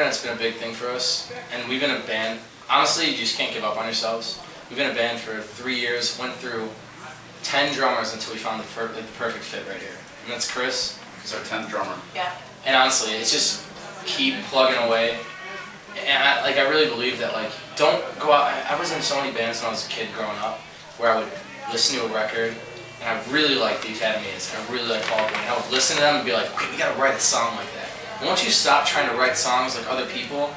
internet's been a big thing for us, and we've been a band. Honestly, you just can't give up on yourselves. We've been a band for 3 years, went through 10 drummers until we found the perfect fit right here. And that's Chris. He's our 10th drummer. Yeah. And honestly, it's just keep plugging away. And I really believe that, like, don't go out. I was in so many bands when I was a kid growing up, where I would listen to a record, and I really liked the Academies, and I really liked Paul Green. I would listen to them and be like, okay, we gotta write a song like that. And once you stop trying to write songs like other people,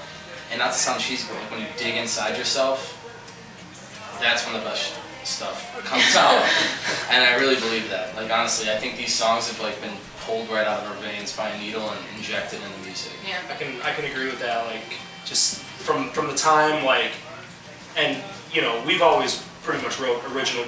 and not to sound cheesy, but like when you dig inside yourself, that's when the best stuff comes out. And I really believe that. Like, honestly, I think these songs have like been pulled right out of our veins by a needle and injected in the music. Yeah. I can agree with that. Like, just from the time, like, and you know, we've always pretty much wrote original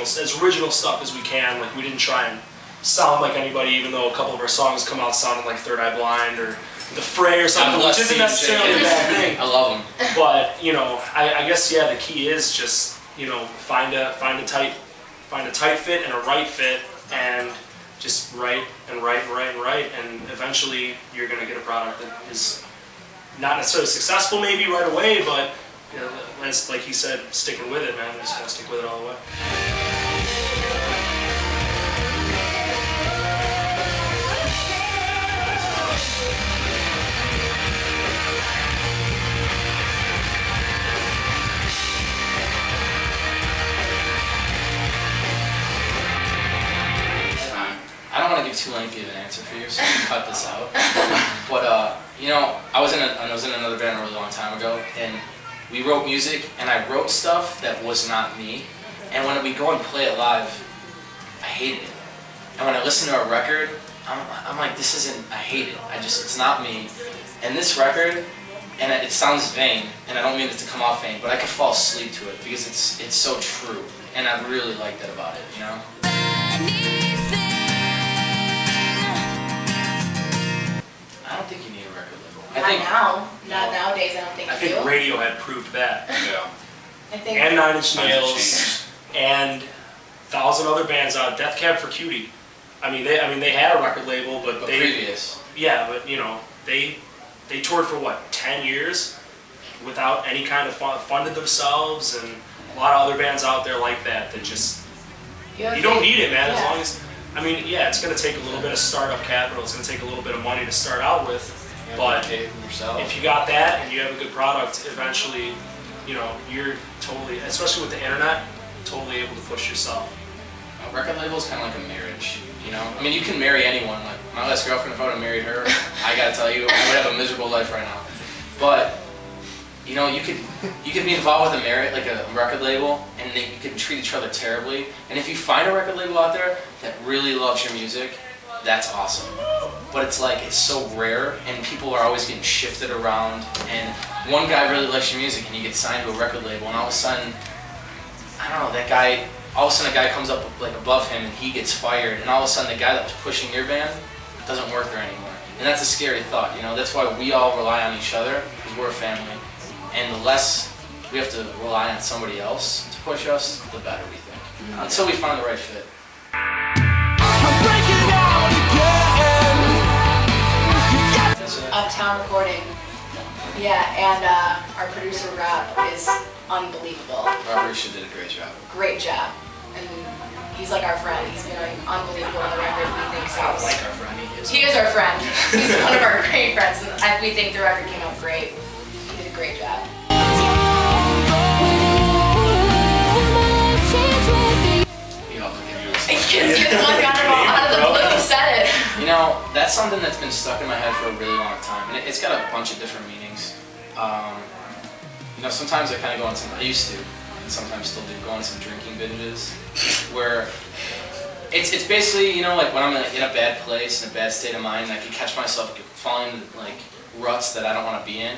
stuff as we can. Like, we didn't try and sound like anybody, even though a couple of our songs come out sounding like Third Eye Blind or The Fray or something, which isn't necessarily a bad thing. I love them. But you know, I guess yeah, the key is just, you know, find a tight fit and a right fit, and just write and write and write and write, and eventually you're gonna get a product that is not necessarily successful maybe right away, but you know, as like he said, sticking with it, man. Just gotta stick with it all the way. I don't want to give too lengthy of an answer for you, so you can cut this out. But you know, I was in another band a really long time ago, and we wrote music, and I wrote stuff that was not me. And when we go and play it live, I hated it. And when I listen to a record, I'm like, this isn't. I hate it. It's not me. And this record, and it sounds vain, and I don't mean it to come off vain, but I could fall asleep to it because it's so true, and I really like that about it, you know. I don't think you need a record label. Not nowadays. I don't think. I think Radiohead proved that. Yeah. I think. And Nine Inch Nails, and 1,000 other bands out. Death Cab for Cutie. I mean they had a record label, but they previous. Yeah, but you know, they toured for what, 10 years without any kind of funded themselves, and a lot of other bands out there like that just you don't need it, man. As long as, I mean, yeah, it's going to take a little bit of startup capital. It's going to take a little bit of money to start out with, but if you got that and you have a good product, eventually, you know, you're totally, especially with the internet, totally able to push yourself. A record label is kind of like a marriage, you know? I mean, you can marry anyone. Like, my last girlfriend, if I would have married her, I gotta tell you, I would have a miserable life right now. But, you know, you could be involved with a record label, and you could treat each other terribly. And if you find a record label out there that really loves your music, that's awesome. But it's like, it's so rare, and people are always getting shifted around, and one guy really likes your music, and you get signed to a record label, and all of a sudden, I don't know, that guy, all of a sudden a guy comes up like above him, and he gets fired, and all of a sudden the guy that was pushing your band doesn't work there anymore. And that's a scary thought, you know? That's why we all rely on each other, because we're a family. And the less we have to rely on somebody else to push us, the better we think. Until we find the right fit. Uptown Recording. Yeah, and our producer Rob is unbelievable. Rob Risha did a great job. Great job. And he's like our friend. He's been unbelievable on the record. We think so. I like our friend. He is our friend. He's one of our great friends, and we think the record came out great. He did a great job. Because you're the one who out of the blue said it. You know, that's something that's been stuck in my head for a really long time, and it's got a bunch of different meanings. You know, sometimes I kind of go on I used to, and sometimes still do, go on some drinking binges, where it's basically, you know, like when I'm in a bad place, in a bad state of mind, and I can catch myself falling into like ruts that I don't want to be in,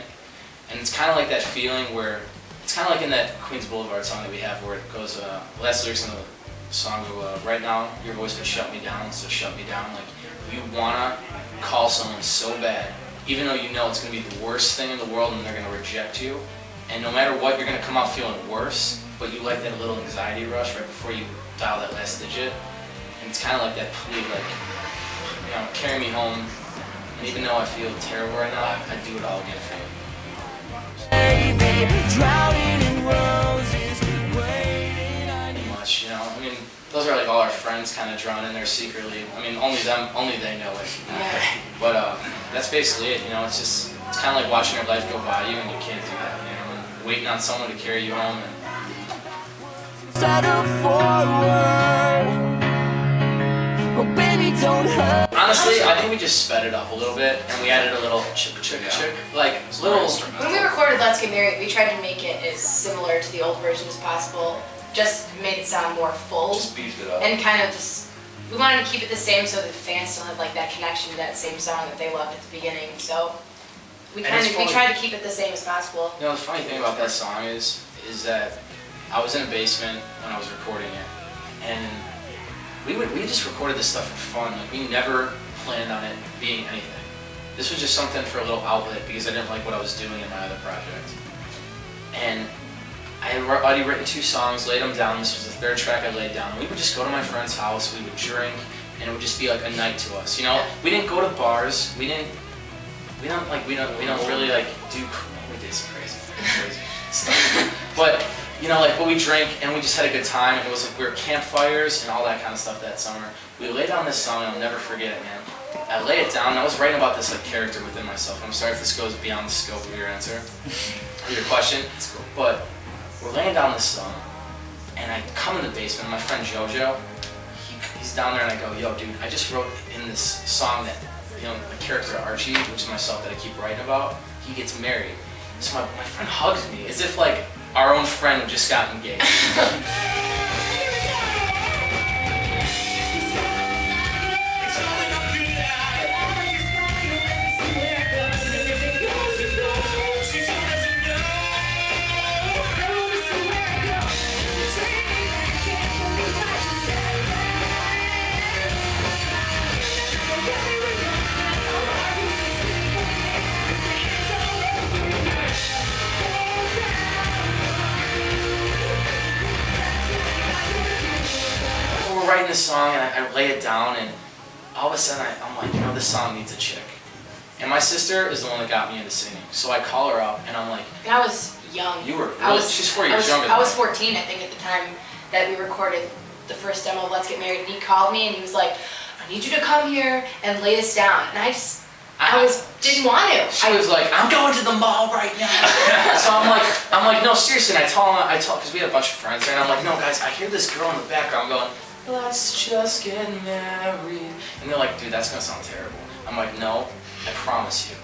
and it's kind of like that feeling where, it's kind of like in that Queens Boulevard song that we have where it goes, last lyrics in the song go, right now your voice would shut me down, so shut me down. Like, you wanna call someone so bad, even though you know it's gonna be the worst thing in the world and they're gonna reject you, and no matter what, you're gonna come out feeling worse, but you like that little anxiety rush right before you dial that last digit, and it's kind of like that plea, like, you know, carry me home, And even though I feel terrible right now, I'd do it all again for you. Much, you know. I mean, those are like all our friends kind of drawn in there secretly. I mean, only they know it. But that's basically it. You know, it's kind of like watching your life go by you, and you can't do that. You know, and waiting on someone to carry you home. And honestly, I think we just sped it up a little bit, and we added a little chick, like little. When we recorded Let's Get Married, we tried to make it as similar to the old version as possible. Just made it sound more full. Just beefed it up. And kind of we wanted to keep it the same so the fans still have like that connection to that same song that they loved at the beginning. So we tried to keep it the same as possible. You know, the funny thing about that song is that I was in a basement when I was recording it, and we just recorded this stuff for fun. Like, we never planned on it being anything. This was just something for a little outlet because I didn't like what I was doing in my other project. And I had already written 2 songs, laid them down. This was the 3rd track I laid down. And we would just go to my friend's house, we would drink, and it would just be like a night to us. You know, we didn't go to bars. We don't really like do. We did some crazy stuff. But you know, like, we drank and we just had a good time. And it was like we were campfires and all that kind of stuff that summer. We laid down this song, and I'll never forget it, man. I lay it down, and I was writing about this like character within myself. I'm sorry if this goes beyond the scope of your answer, or your question. It's cool. But we're laying down this song, and I come in the basement, and my friend JoJo, he's down there, and I go, yo, dude, I just wrote in this song that, you know, the character Archie, which is myself that I keep writing about, he gets married. So my friend hugs me, as if like our own friend just got engaged. Writing this song, and I lay it down, and all of a sudden I'm like, you know, this song needs a chick. And my sister is the one that got me into singing. So I call her up, and I'm like, I was young. You were, she's 4 years younger than I was me. 14, I think, at the time that we recorded the first demo of Let's Get Married, and he called me and he was like, I need you to come here and lay this down. And I didn't want to. She was like, I'm going to the mall right now. So I'm like, no, seriously. And I told, because we had a bunch of friends there, and I'm like, no, guys, I hear this girl in the background going, let's just get married. And they're like, dude, that's gonna sound terrible. I'm like, no, I promise you.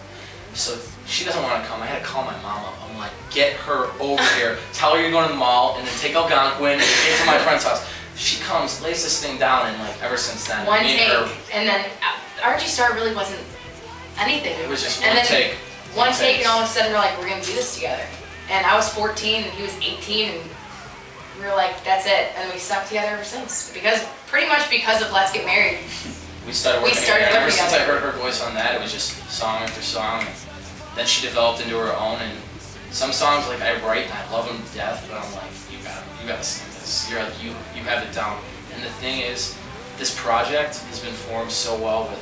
So she doesn't want to come. I had to call my mom up. I'm like, get her over here. Tell her you're going to the mall, and then take Algonquin and get to my friend's house. She comes, lays this thing down, and like ever since then, one take, and then Archie Star really wasn't anything. It was just one take. One take, and all of a sudden we're like, we're gonna do this together. And I was 14, and he was 18, and we were like, that's it, and we stuck together ever since. Pretty much because of Let's Get Married. We started working together. Ever since I heard her voice on that, it was just song after song. And then she developed into her own, and some songs like I write and I love them to death, but I'm like, you gotta sing this. You're like, you have it down. And the thing is, this project has been formed so well with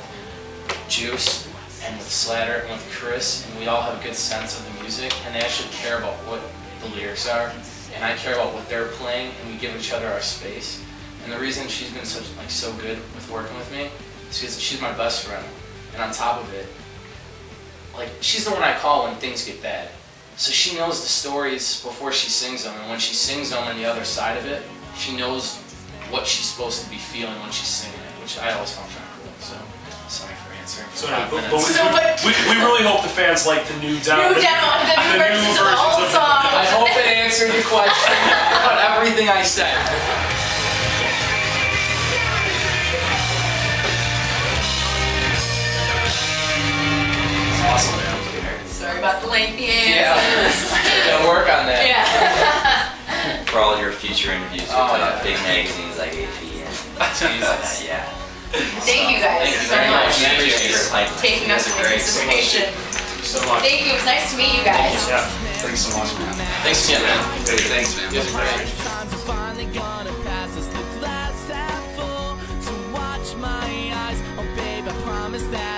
Juice and with Slatter and with Chris, and we all have a good sense of the music, and they actually care about what the lyrics are. And I care about what they're playing, and we give each other our space. And the reason she's been so good with working with me is because she's my best friend. And on top of it, like, she's the one I call when things get bad. So she knows the stories before she sings them, and when she sings them on the other side of it, she knows what she's supposed to be feeling when she's singing it, which I always found kind of cool. So sorry for answering. So, we really hope the fans like the new demo. The new versions of the old song. I hope it answered your question about everything I said. Awesome, man. Sorry about the lengthy Yeah, gotta work on that. Yeah. For all your future interviews with big magazines like AP and Jesus. yeah. Thank you guys Thank you so very much much. for taking us into consideration. So much. Thank you. It was nice to meet you guys. Yeah. Thanks so much, man. Thanks again, man. Hey, thanks, man. You guys are great. Time's finally gonna pass us the glass half full. So watch my eyes, oh babe, I promise that